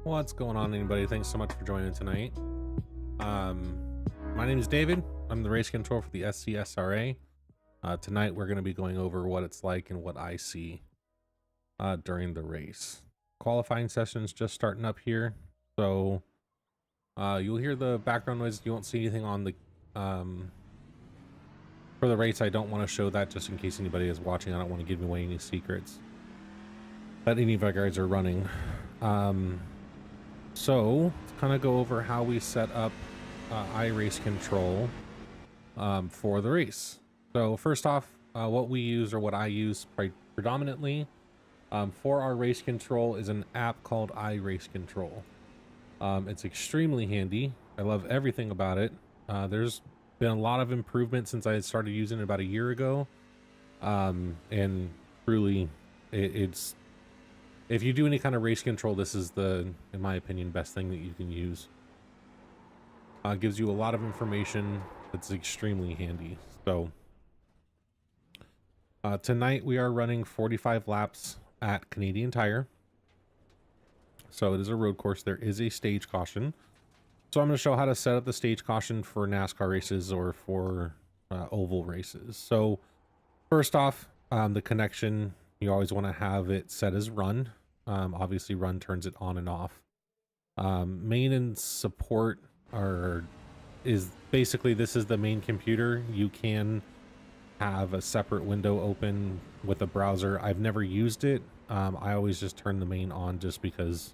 What's going on, anybody? Thanks so much for joining tonight. My name is David. I'm the race control for the SCSRA. Tonight we're going to be going over what it's like and what I see during the race. Qualifying session's just starting up here, so you'll hear the background noise. You won't see anything on the for the race. I don't want to show that just in case anybody is watching. I don't want to give away any secrets that any of our guys are running. So let's kind of go over how we set up iRace control for the race. So first off, what we use, or what I use predominantly for our race control, is an app called iRace Control. It's extremely handy. I love everything about it. There's been a lot of improvement since I started using it about a year ago. And truly, it's if you do any kind of race control, this is the, in my opinion, best thing that you can use. It gives you a lot of information that's extremely handy. So tonight we are running 45 laps at Canadian Tire. So it is a road course. There is a stage caution. So I'm going to show how to set up the stage caution for NASCAR races or for oval races. So first off, the connection, you always want to have it set as run. Obviously run turns it on and off. Main and support is basically, this is the main computer. You can have a separate window open with a browser. I've never used it. I always just turn the main on just because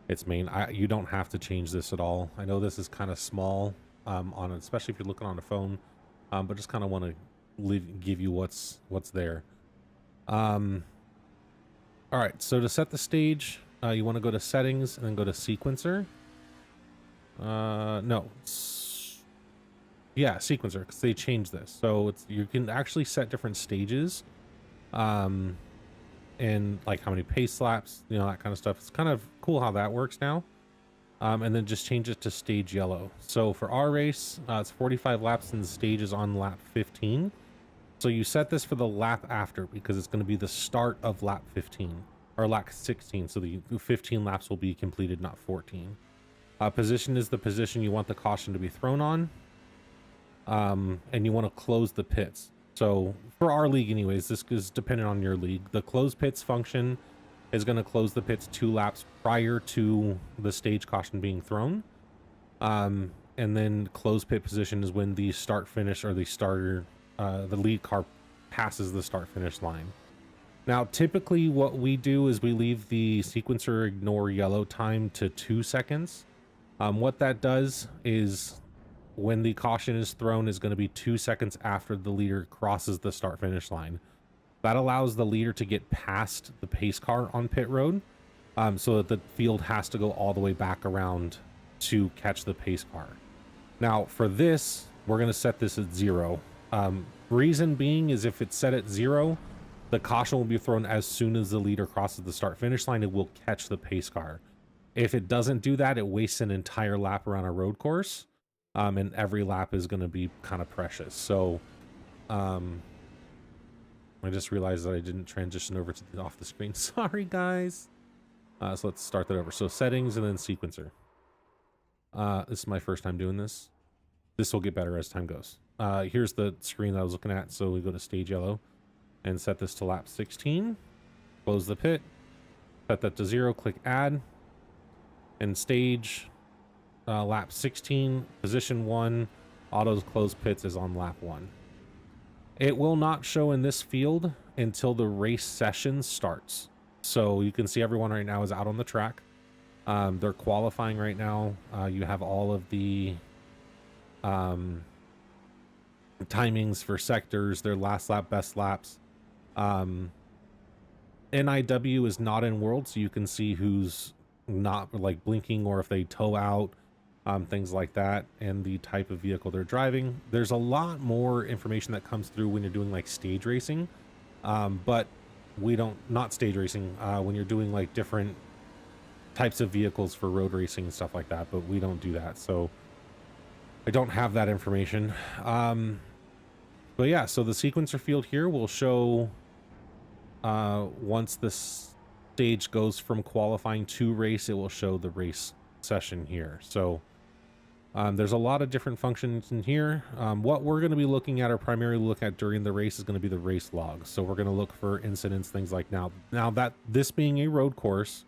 it's main. You don't have to change this at all. I know this is kind of small especially if you're looking on a phone, but just kind of want to give you what's there. All right, so to set the stage, you want to go to settings and then go to sequencer. Sequencer, because they changed this. So you can actually set different stages, and like how many pace laps, that kind of stuff. It's kind of cool how that works now. And then just change it to stage yellow. So for our race, it's 45 laps and the stage is on lap 15. So you set this for the lap after because it's going to be the start of lap 15 or lap 16. So the 15 laps will be completed, not 14. Position is the position you want the caution to be thrown on. And you want to close the pits. So for our league anyways, this is dependent on your league. The close pits function is going to close the pits 2 laps prior to the stage caution being thrown. And then close pit position is when the start finish or the lead car passes the start finish line. Now, typically what we do is we leave the sequencer ignore yellow time to 2 seconds. What that does is when the caution is thrown is going to be 2 seconds after the leader crosses the start finish line. That allows the leader to get past the pace car on pit road, so that the field has to go all the way back around to catch the pace car. Now for this, we're going to set this at 0. Reason being is if it's set at 0, the caution will be thrown as soon as the leader crosses the start finish line. It will catch the pace car. If it doesn't do that, it wastes an entire lap around a road course. And every lap is going to be kind of precious. So I just realized that I didn't transition over to off the screen. Sorry guys. So let's start that over. So settings and then sequencer. This is my first time doing this. This will get better as time goes. Here's the screen that I was looking at. So we go to stage yellow and set this to lap 16. Close the pit. Set that to 0. Click add. And stage lap 16, position 1, auto close pits is on lap 1. It will not show in this field until the race session starts. So you can see everyone right now is out on the track. They're qualifying right now. You have all of the timings for sectors, their last lap, best laps. NIW is not in world, so you can see who's not like blinking or if they tow out, things like that, and the type of vehicle they're driving. There's a lot more information that comes through when you're doing like stage racing, but we don't, not stage racing, when you're doing like different types of vehicles for road racing and stuff like that, but we don't do that, so I don't have that information. But yeah, so the sequencer field here will show once this stage goes from qualifying to race, it will show the race session here. So there's a lot of different functions in here. What we're going to be looking at or primarily look at during the race is going to be the race logs. So we're going to look for incidents, things like now that this being a road course,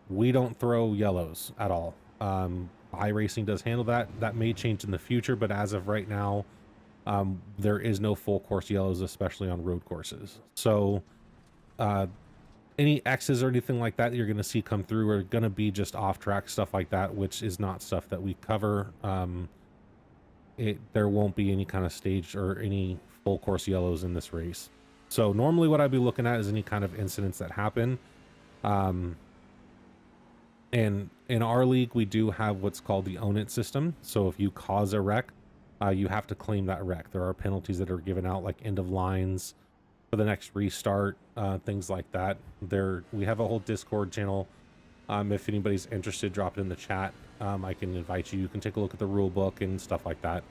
we don't throw yellows at all. iRacing does handle that. That may change in the future, but as of right now, there is no full course yellows, especially on road courses. So any X's or anything like that you're going to see come through are going to be just off track stuff like that, which is not stuff that we cover. There won't be any kind of stage or any full course yellows in this race. So normally what I'd be looking at is any kind of incidents that happen. And in our league, we do have what's called the own it system. So if you cause a wreck, you have to claim that wreck. There are penalties that are given out, like end of lines for the next restart, things like that. We have a whole Discord channel. If anybody's interested, drop it in the chat. I can invite you. You can take a look at the rule book and stuff like that.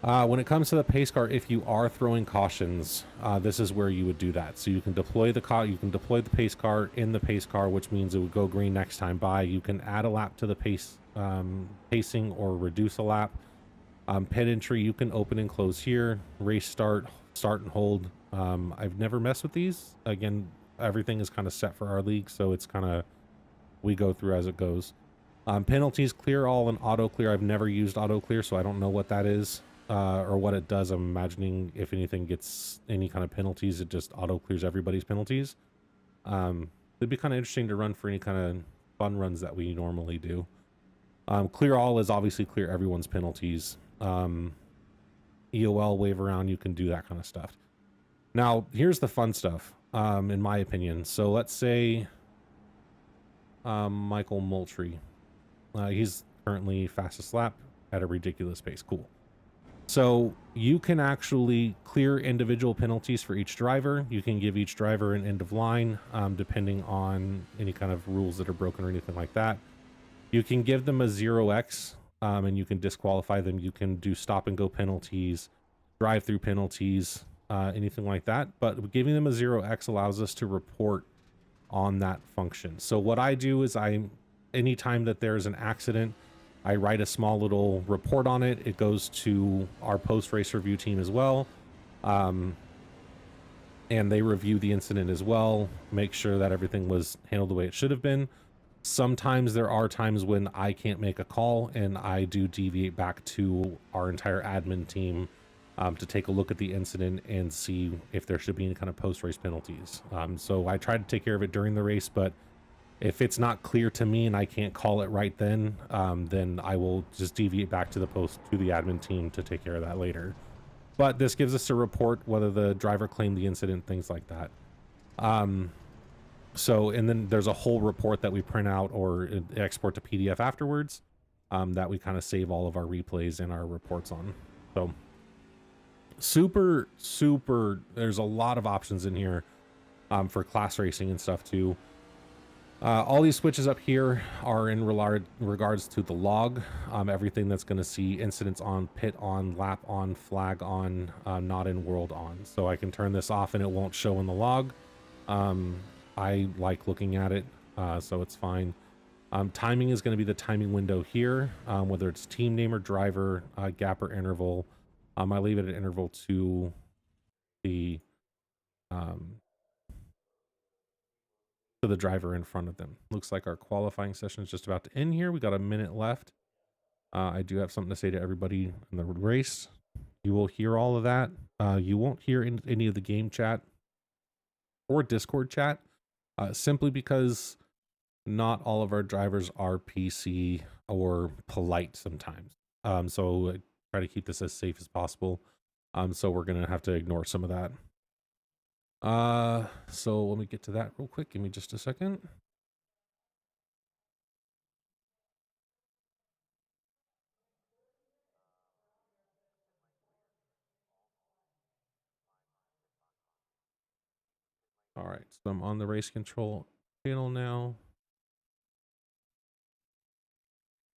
When it comes to the pace car, if you are throwing cautions, this is where you would do that. So you can deploy the pace car in the pace car, which means it would go green next time by. You can add a lap to the pacing or reduce a lap. Pit entry, you can open and close here. Race start and hold. I've never messed with these. Again, everything is kind of set for our league, so it's kind of, we go through as it goes. Penalties, clear all and auto clear. I've never used auto clear, so I don't know what that is or what it does. I'm imagining if anything gets any kind of penalties, it just auto clears everybody's penalties. It'd be kind of interesting to run for any kind of fun runs that we normally do. Clear all is obviously clear everyone's penalties. EOL wave around, you can do that kind of stuff. Now, here's the fun stuff, in my opinion. So let's say Michael Moultrie. He's currently fastest lap at a ridiculous pace. Cool. So you can actually clear individual penalties for each driver. You can give each driver an end of line, depending on any kind of rules that are broken or anything like that. You can give them a 0x, and you can disqualify them. You can do stop and go penalties, drive through penalties, anything like that. But giving them a 0x allows us to report on that function. So what I do is anytime that there's an accident, I write a small little report on it. It goes to our post-race review team as well. And they review the incident as well, make sure that everything was handled the way it should have been. Sometimes there are times when I can't make a call, and I do deviate back to our entire admin team to take a look at the incident and see if there should be any kind of post-race penalties. So I try to take care of it during the race, but if it's not clear to me and I can't call it right then I will just deviate back to the admin team to take care of that later. But this gives us a report whether the driver claimed the incident, things like that. So, and then there's a whole report that we print out or export to PDF afterwards, that we kind of save all of our replays and our reports on. So super, there's a lot of options in here, for class racing and stuff too. All these switches up here are in regards to the log. Everything that's going to see incidents on, pit on, lap on, flag on, not in world on. So I can turn this off and it won't show in the log. I like looking at it, so it's fine. Timing is going to be the timing window here, whether it's team name or driver, gap or interval. I leave it at interval to the driver in front of them. Looks like our qualifying session is just about to end here. We got a minute left. I do have something to say to everybody in the race. You will hear all of that. You won't hear any of the game chat or Discord chat, simply because not all of our drivers are PC or polite sometimes. So I try to keep this as safe as possible. So we're going to have to ignore some of that. So let me get to that real quick. Give me just a second. All right, so I'm on the race control panel now.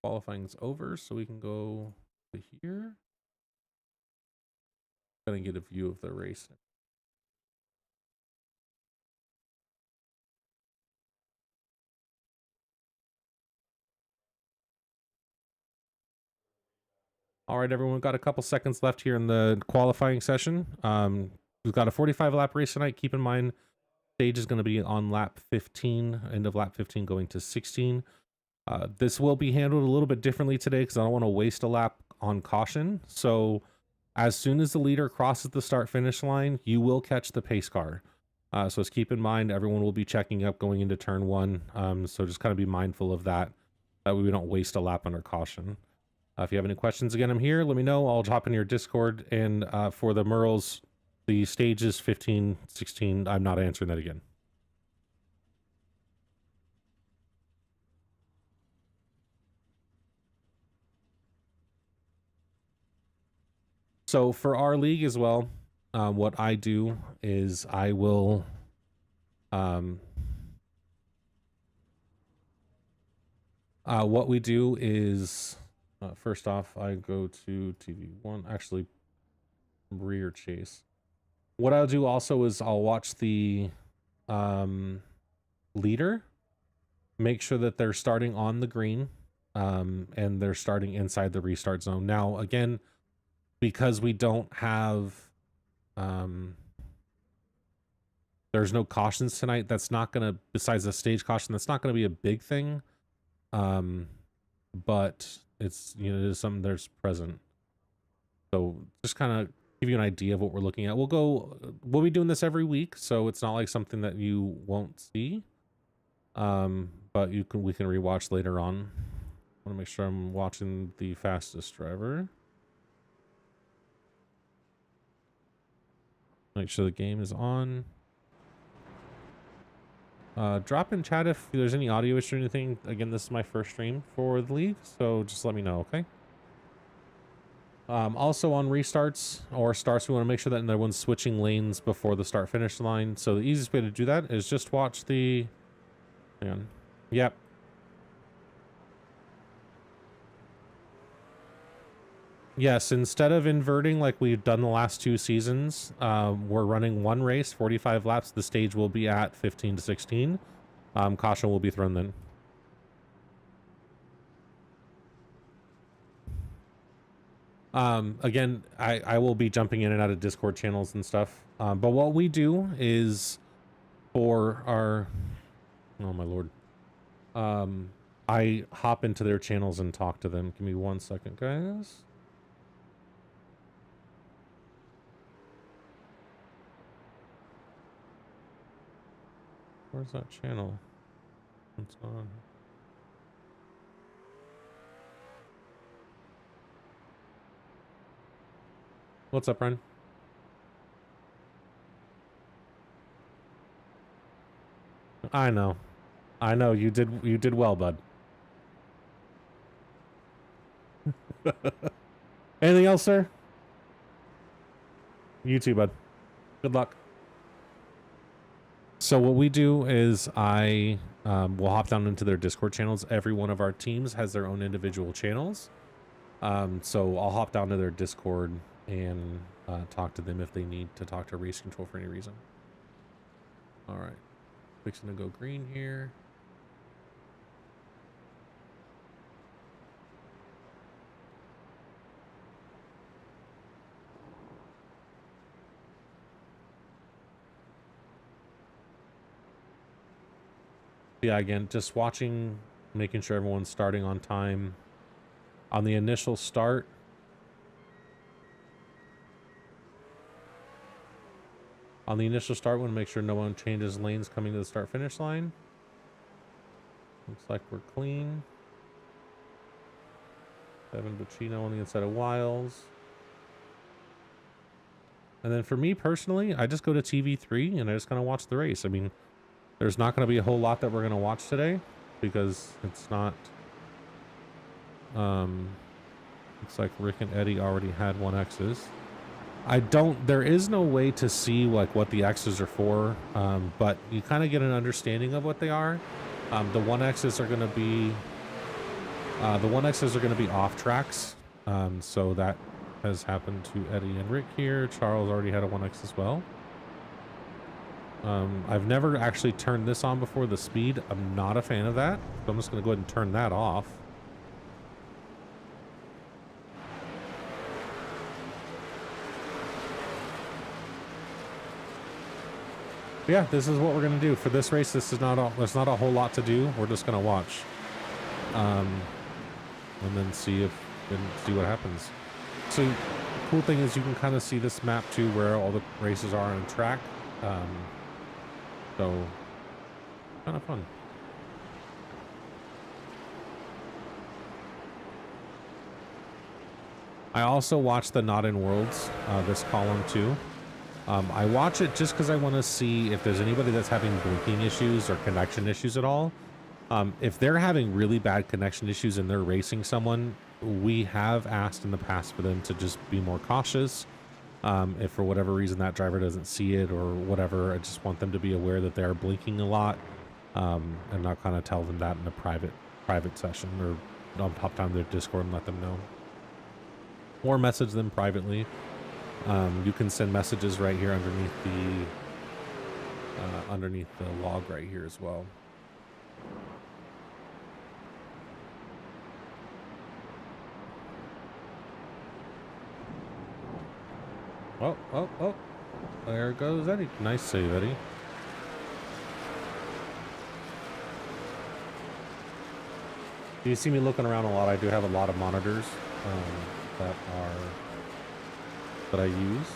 Qualifying's over, so we can go to here. Gonna get a view of the race. All right, everyone, we've got a couple seconds left here in the qualifying session. We've got a 45 lap race tonight. Keep in mind, stage is going to be on lap 15, end of lap 15 going to 16. This will be handled a little bit differently today because I don't want to waste a lap on caution. So as soon as the leader crosses the start finish line, you will catch the pace car. So just keep in mind, everyone will be checking up going into turn 1. So just kind of be mindful of that, that way we don't waste a lap under caution. If you have any questions, again, I'm here. Let me know. I'll hop in your Discord. And for the Merles, the stages 15, 16, I'm not answering that again. So for our league as well, what I do is I will what we do is first off, I go to TV1, actually rear chase. What I'll do also is I'll watch the leader, make sure that they're starting on the green, and they're starting inside the restart zone. Now, again, because we don't have there's no cautions tonight, that's not gonna, besides the stage caution, that's not gonna be a big thing, but it's, you know, it is something that's present. So just kind of give you an idea of what we're looking at. We'll be doing this every week, so it's not like something that you won't see, but we can rewatch later on. I want to make sure I'm watching the fastest driver. Make sure the game is on. Drop in chat if there's any audio issue or anything. Again, this is my first stream for the league, so just let me know, okay? Also on restarts or starts, we want to make sure that no one's switching lanes before the start finish line. So the easiest way to do that is just watch the, hang on. Yep. Yes, instead of inverting like we've done the last 2 seasons, we're running one race, 45 laps. The stage will be at 15 to 16. Caution will be thrown then. Again, I will be jumping in and out of Discord channels and stuff. But what we do is for our, oh my Lord. I hop into their channels and talk to them. Give me 1 second, guys. Where's that channel? It's on. What's up, Ryan? I know. I know you did well, bud. Anything else, sir? You too, bud. Good luck. So what we do is I will hop down into their Discord channels. Every one of our teams has their own individual channels. So I'll hop down to their Discord and talk to them if they need to talk to race control for any reason. All right. Fixing to go green here. Yeah, again, just watching, making sure everyone's starting on time. On the initial start, we want to make sure no one changes lanes coming to the start finish line. Looks like we're clean. Evan Buccino on the inside of Wiles. And then for me personally, I just go to TV3 and I just kind of watch the race. I mean, there's not going to be a whole lot that we're going to watch today because it's not, looks like Rick and Eddie already had 1Xs. There is no way to see like what the X's are for, but you kind of get an understanding of what they are. The 1Xs are going to be off tracks. So that has happened to Eddie and Rick here. Charles already had a 1X as well. I've never actually turned this on before, the speed. I'm not a fan of that, so I'm just going to go ahead and turn that off. But yeah, this is what we're gonna do for this race. This is not there's not a whole lot to do. We're just gonna watch, and then see what happens. So the cool thing is you can kind of see this map too, where all the races are on track. So kind of fun. I also watch the Not in Worlds, this column too. I watch it just because I want to see if there's anybody that's having blinking issues or connection issues at all. If they're having really bad connection issues and they're racing someone, we have asked in the past for them to just be more cautious. If for whatever reason that driver doesn't see it or whatever, I just want them to be aware that they are blinking a lot, and not kind of tell them that in a private session, or I'll pop down their Discord and let them know. Or message them privately. You can send messages right here underneath the log right here as well. Oh, there goes Eddie. Nice save, Eddie. You see me looking around a lot. I do have a lot of monitors that I use.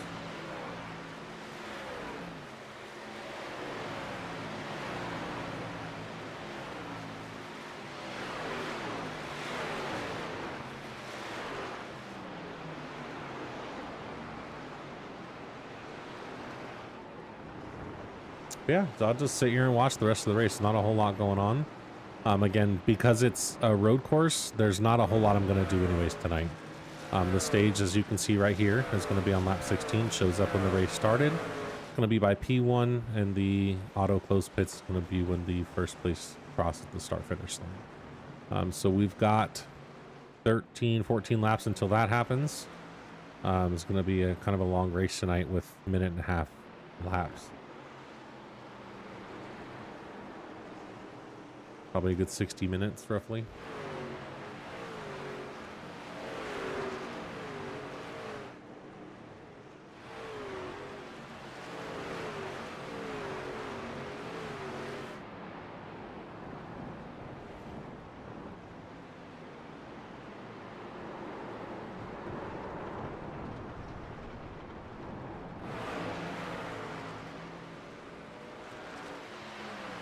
Yeah, so I'll just sit here and watch the rest of the race. Not a whole lot going on. Again, because it's a road course, there's not a whole lot I'm going to do anyways tonight. The stage, as you can see right here, is going to be on lap 16. Shows up when the race started. It's going to be by P1, and the auto close pits is going to be when the first place crosses the start finish line. So we've got 13, 14 laps until that happens. It's going to be a kind of a long race tonight with 1.5 laps. Probably a good 60 minutes, roughly.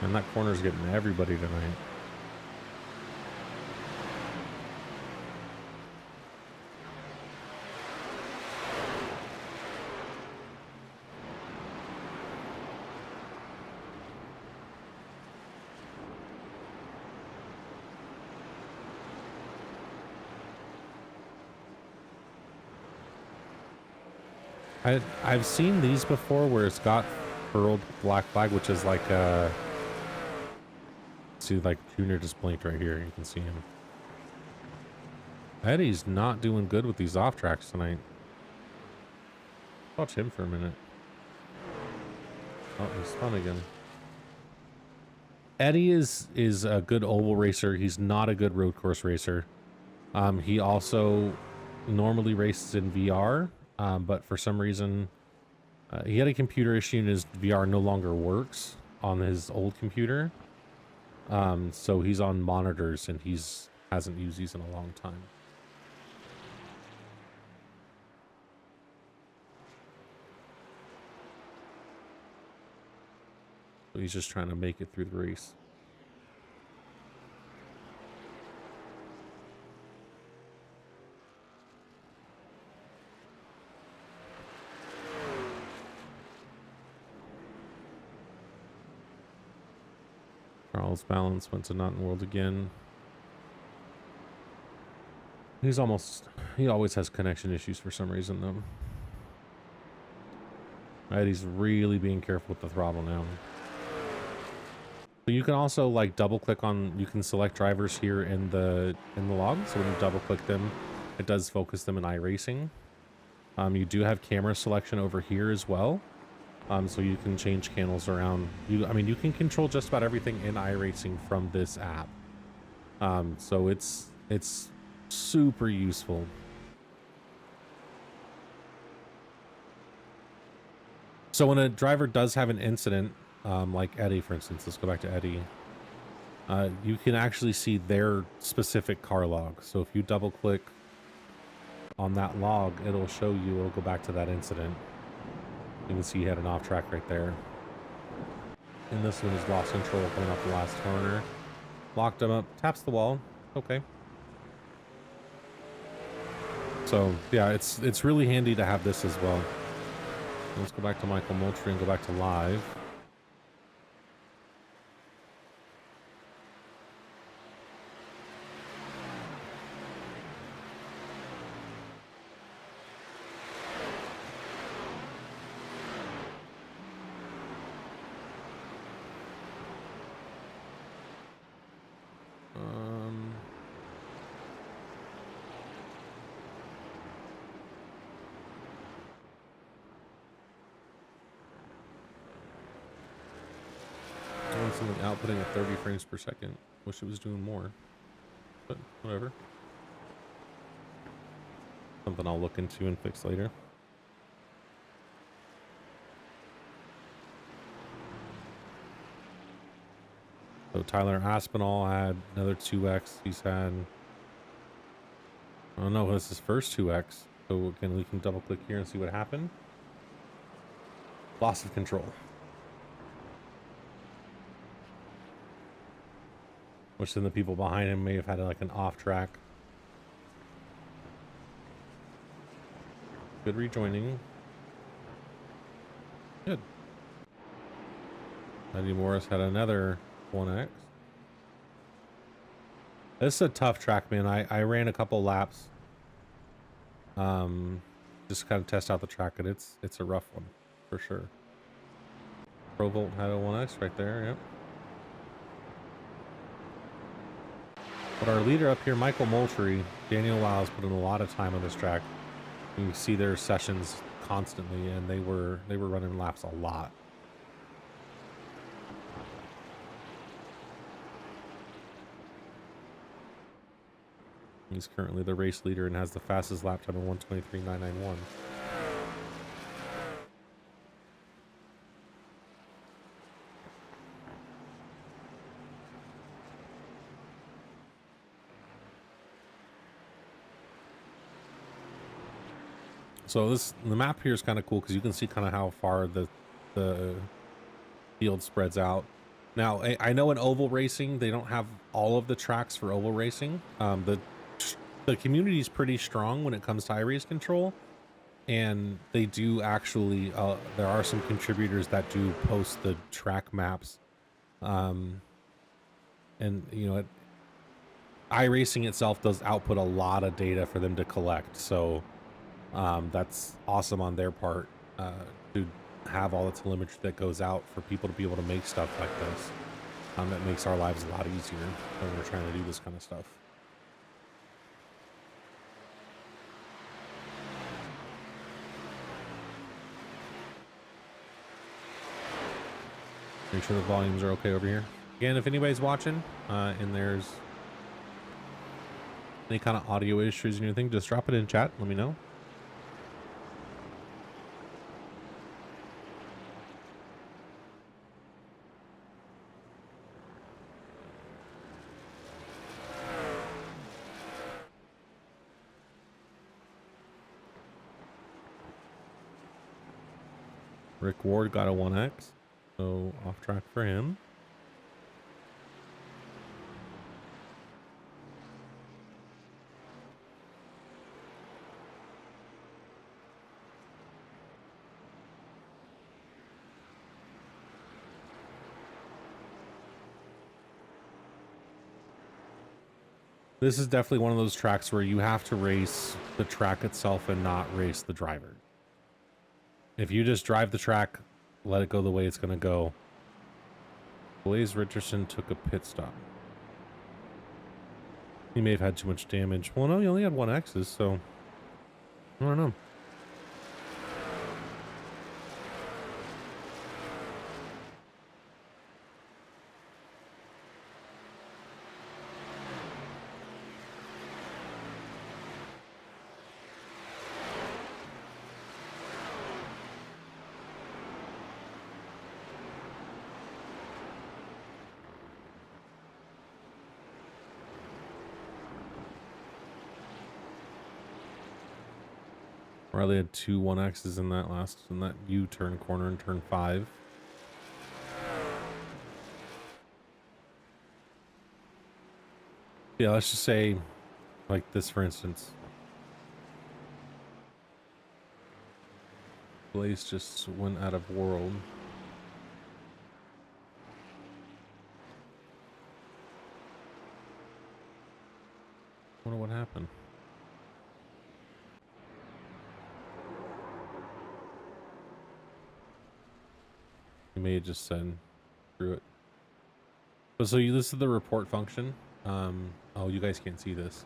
And that corner's getting everybody tonight. I've seen these before where it's got furled black flag, which is like see, like Junior just blinked right here. You can see him. Eddie's not doing good with these off tracks tonight. Watch him for a minute. Oh, he's spun again. Eddie is a good oval racer. He's not a good road course racer. He also normally races in VR, but for some reason he had a computer issue and his VR no longer works on his old computer. So he's on monitors and hasn't used these in a long time. So he's just trying to make it through the race. Charles balance went to Not in World again. He always has connection issues for some reason though. Alright, he's really being careful with the throttle now. So you can also like double click on, you can select drivers here in the log. So when you double click them, it does focus them in iRacing. You do have camera selection over here as well. So you can change channels around. I mean, you can control just about everything in iRacing from this app. So it's super useful. So when a driver does have an incident, like Eddie, for instance. Let's go back to Eddie. You can actually see their specific car log. So if you double click on that log, it'll show you, it'll go back to that incident. You can see he had an off track right there. And this one is lost control coming up the last corner. Locked him up, taps the wall. Okay. So yeah, it's really handy to have this as well. Let's go back to Michael Moultrie and go back to live. Something outputting at 30 frames per second. Wish it was doing more, but whatever. Something I'll look into and fix later. So Tyler Aspinall had another 2x. He's had, I don't know, this is his first 2x. So again, we can double click here and see what happened. Loss of control. Which then the people behind him may have had like an off track. Good rejoining. Good. Eddie Morris had another 1x. This is a tough track, man. I ran a couple laps. Just kind of test out the track, and it's a rough one for sure. Provolt had a 1x right there, yep. But our leader up here, Michael Moultrie, Daniel Wiles put in a lot of time on this track. You see their sessions constantly, and they were running laps a lot. He's currently the race leader and has the fastest lap time of 1:23.991. So the map here is kind of cool because you can see kind of how far the field spreads out. Now, I know in oval racing, they don't have all of the tracks for oval racing. The community is pretty strong when it comes to iRace control. And they do actually, there are some contributors that do post the track maps. And, you know, iRacing itself does output a lot of data for them to collect. So that's awesome on their part to have all the telemetry that goes out for people to be able to make stuff like this. That makes our lives a lot easier when we're trying to do this kind of stuff. Make sure the volumes are okay over here. Again, if anybody's watching and there's any kind of audio issues or anything, just drop it in chat. Let me know. Rick Ward got a 1x, so off track for him. This is definitely one of those tracks where you have to race the track itself and not race the driver. If you just drive the track, let it go the way it's going to go. Blaze Richardson took a pit stop. He may have had too much damage. Well, no, he only had 1x's, so I don't know. Riley had 2 1Xs in that U-turn corner in turn 5. Yeah, let's just say like this, for instance. Blaze just went out of world. Wonder what happened. You may have just said through it. But so this is the report function. Oh, you guys can't see this.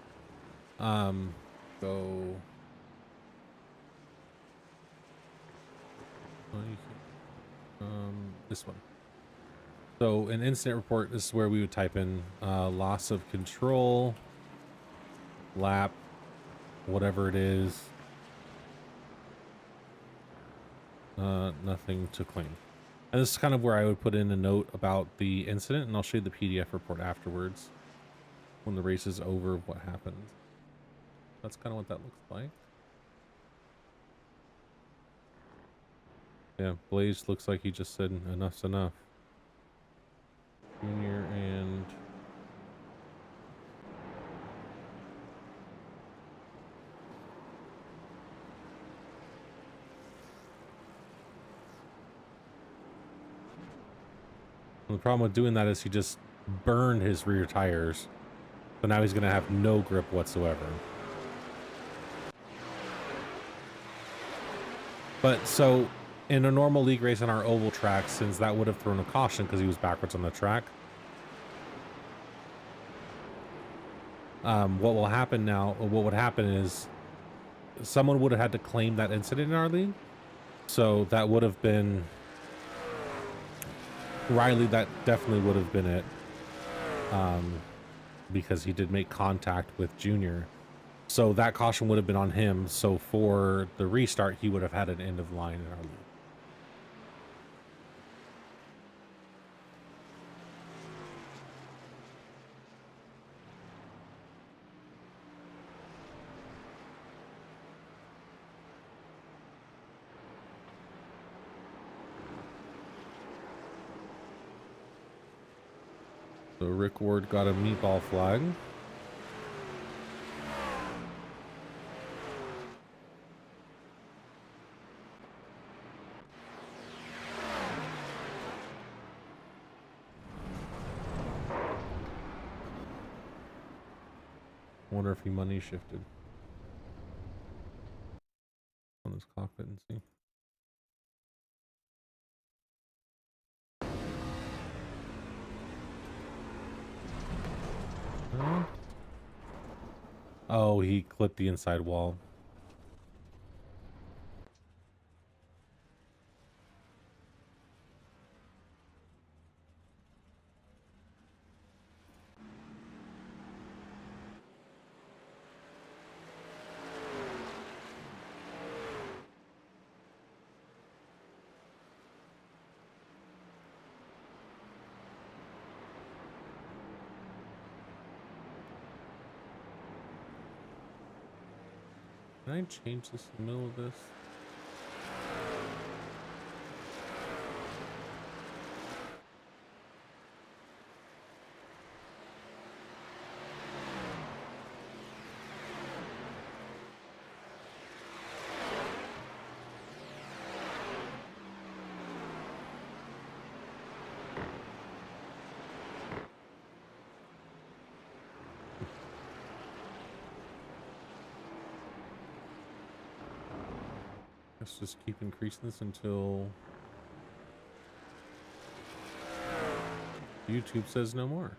Go. This one. So an incident report, this is where we would type in loss of control, lap, whatever it is. Nothing to claim. And this is kind of where I would put in a note about the incident, and I'll show you the PDF report afterwards when the race is over, what happened. That's kind of what that looks like. Yeah, Blaze looks like he just said enough's enough. Junior and the problem with doing that is he just burned his rear tires. So now he's going to have no grip whatsoever. But so in a normal league race on our oval track, since that would have thrown a caution because he was backwards on the track. What will happen now, or what would happen is someone would have had to claim that incident in our league. So that would have been Riley. That definitely would have been it. Because he did make contact with Junior. So that caution would have been on him. So for the restart, he would have had an end of line in our league. So Rick Ward got a meatball flag. Wonder if he money shifted on his cockpit and see. Oh, he clipped the inside wall. Can I change this in the middle of this? Let's just keep increasing this until YouTube says no more.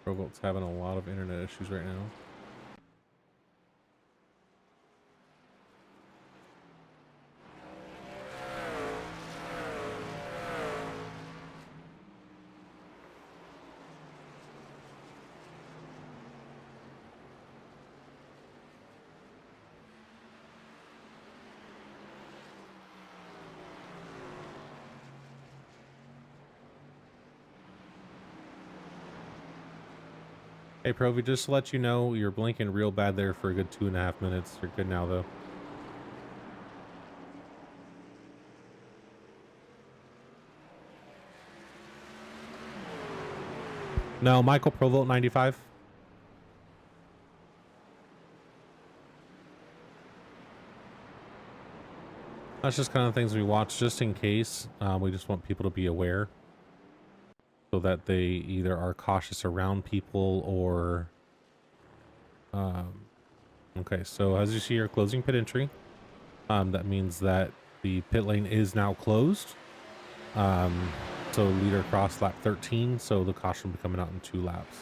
Provolt's having a lot of internet issues right now. Hey, Provi, just to let you know, you're blinking real bad there for a good 2.5 minutes. You're good now, though. No, Michael Provolt 95. That's just kind of things we watch just in case. We just want people to be aware so that they either are cautious around people or... okay, so as you see, you're closing pit entry. That means that the pit lane is now closed. So leader across lap 13, so the caution will be coming out in 2 laps.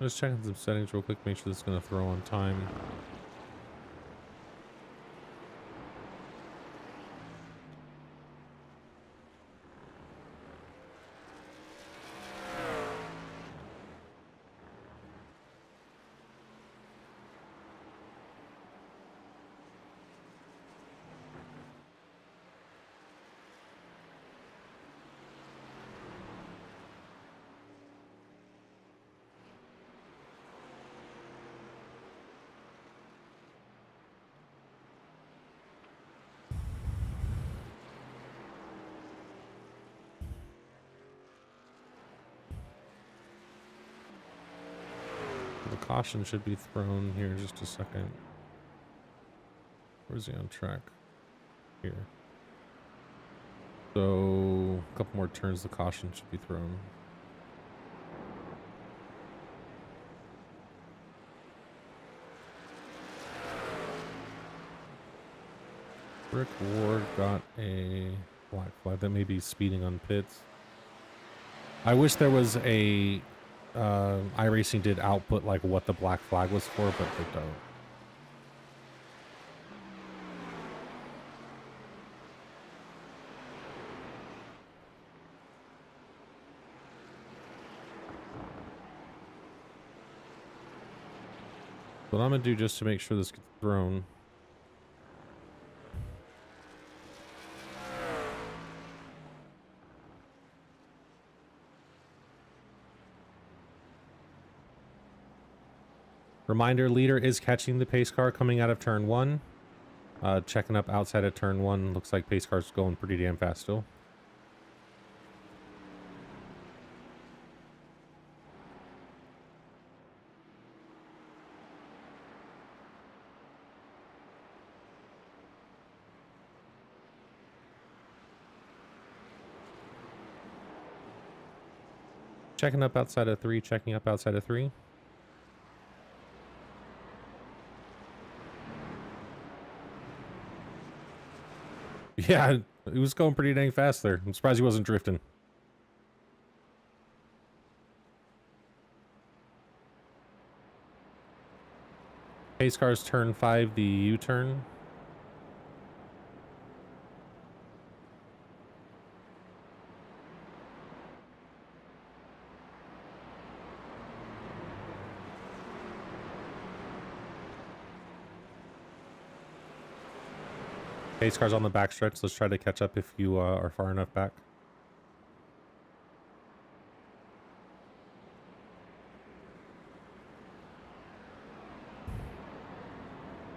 Just checking some settings real quick, make sure this is going to throw on time. The caution should be thrown here in just a second. Where's he on track? Here. So a couple more turns, the caution should be thrown. Rick Ward got a black flag. That may be speeding on pits. I wish there was a iRacing did output like what the black flag was for, but they don't. What I'm gonna do just to make sure this gets thrown. Reminder, leader is catching the pace car coming out of turn 1. Checking up outside of turn 1. Looks like pace car's going pretty damn fast still. Checking up outside of 3, checking up outside of 3. Yeah, it was going pretty dang fast there. I'm surprised he wasn't drifting. Pace car's turn 5, the U-turn. Pace car's on the back stretch. Let's try to catch up if you are far enough back.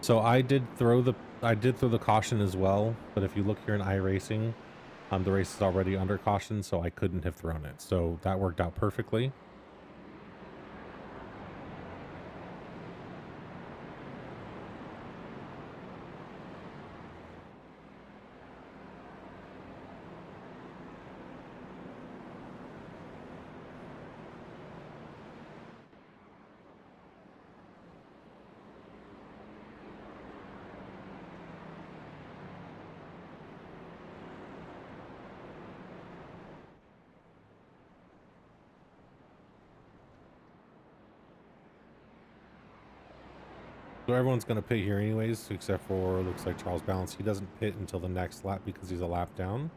So I did throw the caution as well, but if you look here in iRacing, the race is already under caution, so I couldn't have thrown it. So that worked out perfectly. So everyone's going to pit here anyways, except for, looks like Charles Balance. He doesn't pit until the next lap because he's a lap down.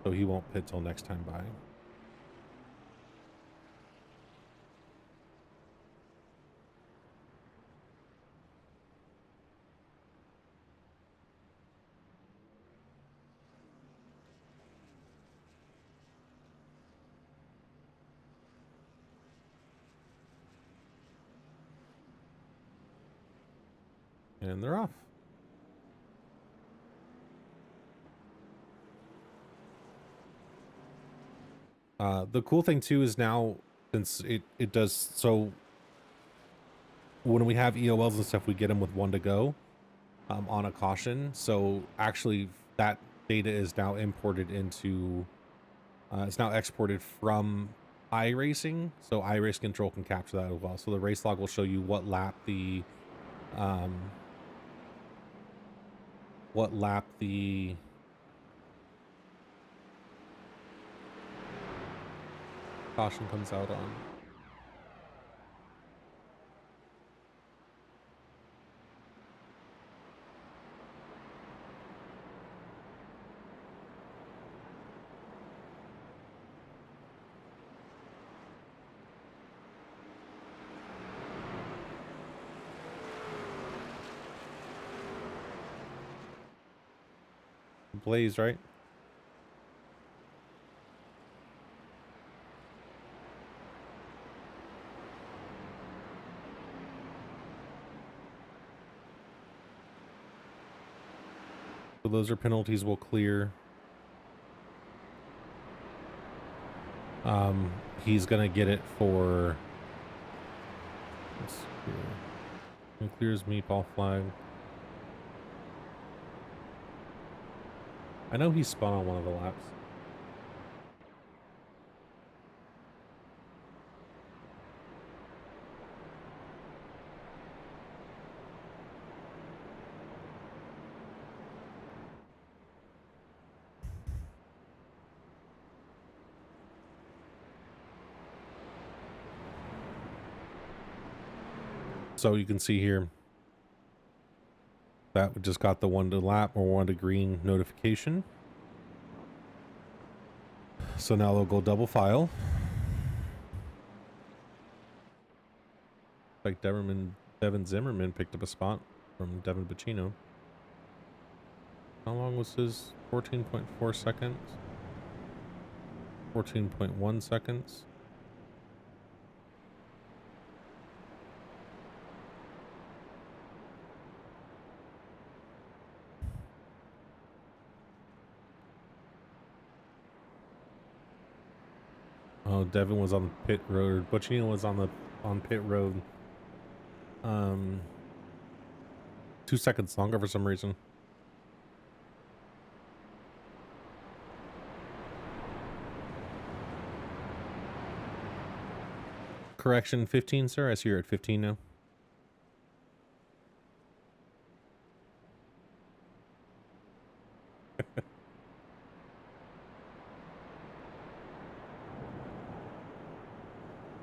So he won't pit till next time by. And they're off. The cool thing too is now, since it does, so when we have EOLs and stuff, we get them with 1 to go on a caution. So actually that data is now imported into, it's now exported from iRacing. So iRace Control can capture that as well. So the race log will show you what lap the caution comes out on. Blaze, right? So those are penalties we'll clear. He's gonna get it for, let's see here. He clears meatball flag. I know he spun on one of the laps. So you can see here that just got the 1 to lap or 1 to green notification. So now they'll go double file. Like Devin Zimmerman picked up a spot from Devin Bacino. How long was his? 14.4 seconds. 14.1 seconds. Oh, Devin was on pit road. Bocino was on pit road. 2 seconds longer for some reason. Correction, 15, sir. I see you're at 15 now.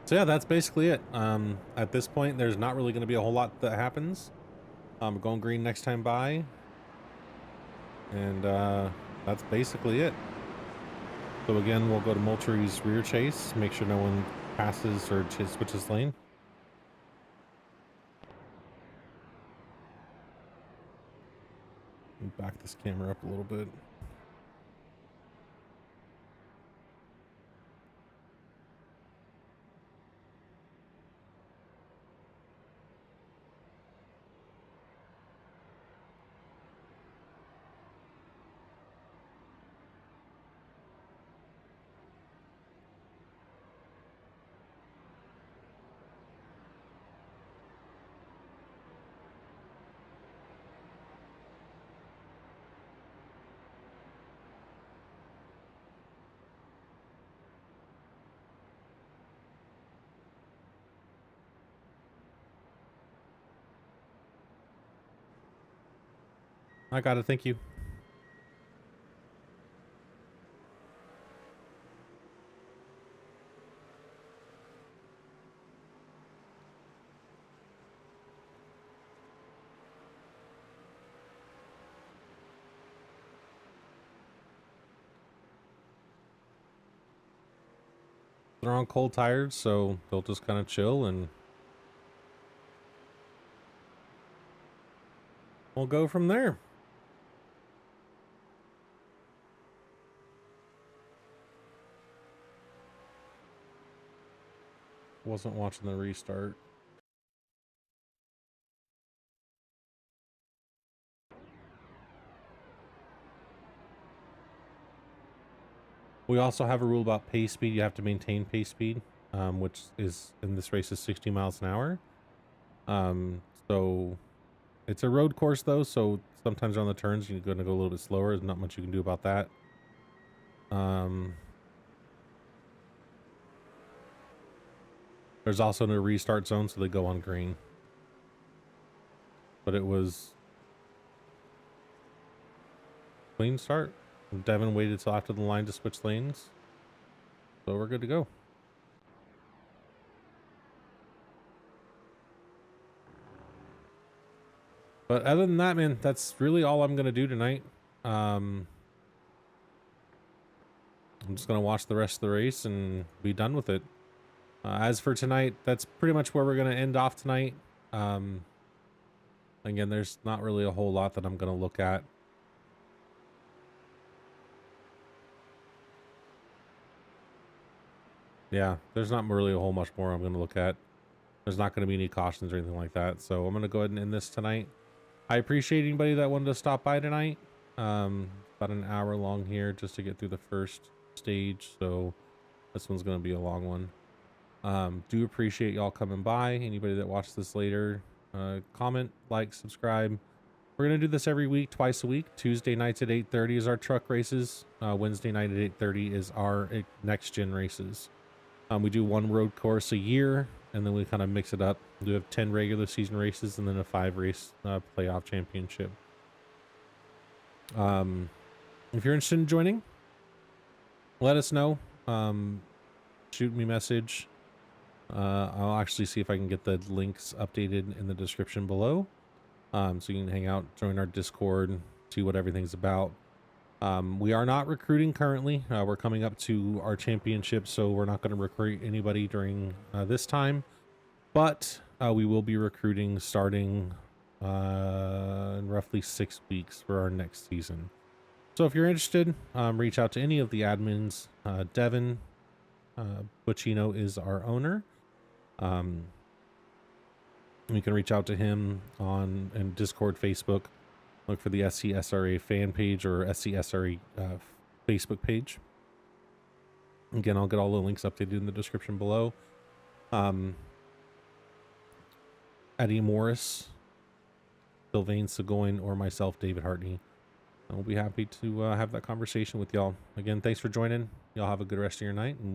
So yeah, that's basically it. At this point, there's not really going to be a whole lot that happens. Going green next time by. And that's basically it. So again, we'll go to Moultrie's rear chase. Make sure no one passes or switches lane. Back back this camera up a little bit. I got it. Thank you. They're on cold tires, so they'll just kind of chill and we'll go from there. Wasn't watching the restart. We also have a rule about pace speed. You have to maintain pace speed, which is in this race is 60 miles an hour. So it's a road course though, so sometimes on the turns you're going to go a little bit slower. There's not much you can do about that. There's also no restart zone, so they go on green. But it was clean start. Devin waited till after the line to switch lanes, so we're good to go. But other than that, man, that's really all I'm gonna do tonight. I'm just gonna watch the rest of the race and be done with it. As for tonight, that's pretty much where we're gonna end off tonight. Again, there's not really a whole lot that I'm gonna look at. Yeah, there's not really a whole much more I'm gonna look at. There's not gonna be any cautions or anything like that. So I'm gonna go ahead and end this tonight. I appreciate anybody that wanted to stop by tonight. About an hour long here just to get through the first stage, so this one's going to be a long one. Do appreciate y'all coming by. Anybody that watched this later, comment, like, subscribe. We're going to do this every week, twice a week. Tuesday nights at 8:30 is our truck races. Wednesday night at 8:30 is our next gen races. We do one road course a year, and then we kind of mix it up. We have 10 regular season races and then a 5-race playoff championship. If you're interested in joining, let us know. Shoot me a message. I'll actually see if I can get the links updated in the description below. So you can hang out, join our Discord, see what everything's about. We are not recruiting currently. We're coming up to our championship, so we're not going to recruit anybody during this time. But we will be recruiting starting in roughly 6 weeks for our next season. So if you're interested, reach out to any of the admins. Devin Buccino is our owner. You can reach out to him on Discord, Facebook. Look for the SCSRA fan page or SCSRA Facebook page. Again, I'll get all the links updated in the description below. Eddie Morris, Sylvain Seguin, or myself, David Hartney. I'll be happy to have that conversation with y'all. Again, thanks for joining. Y'all have a good rest of your night, and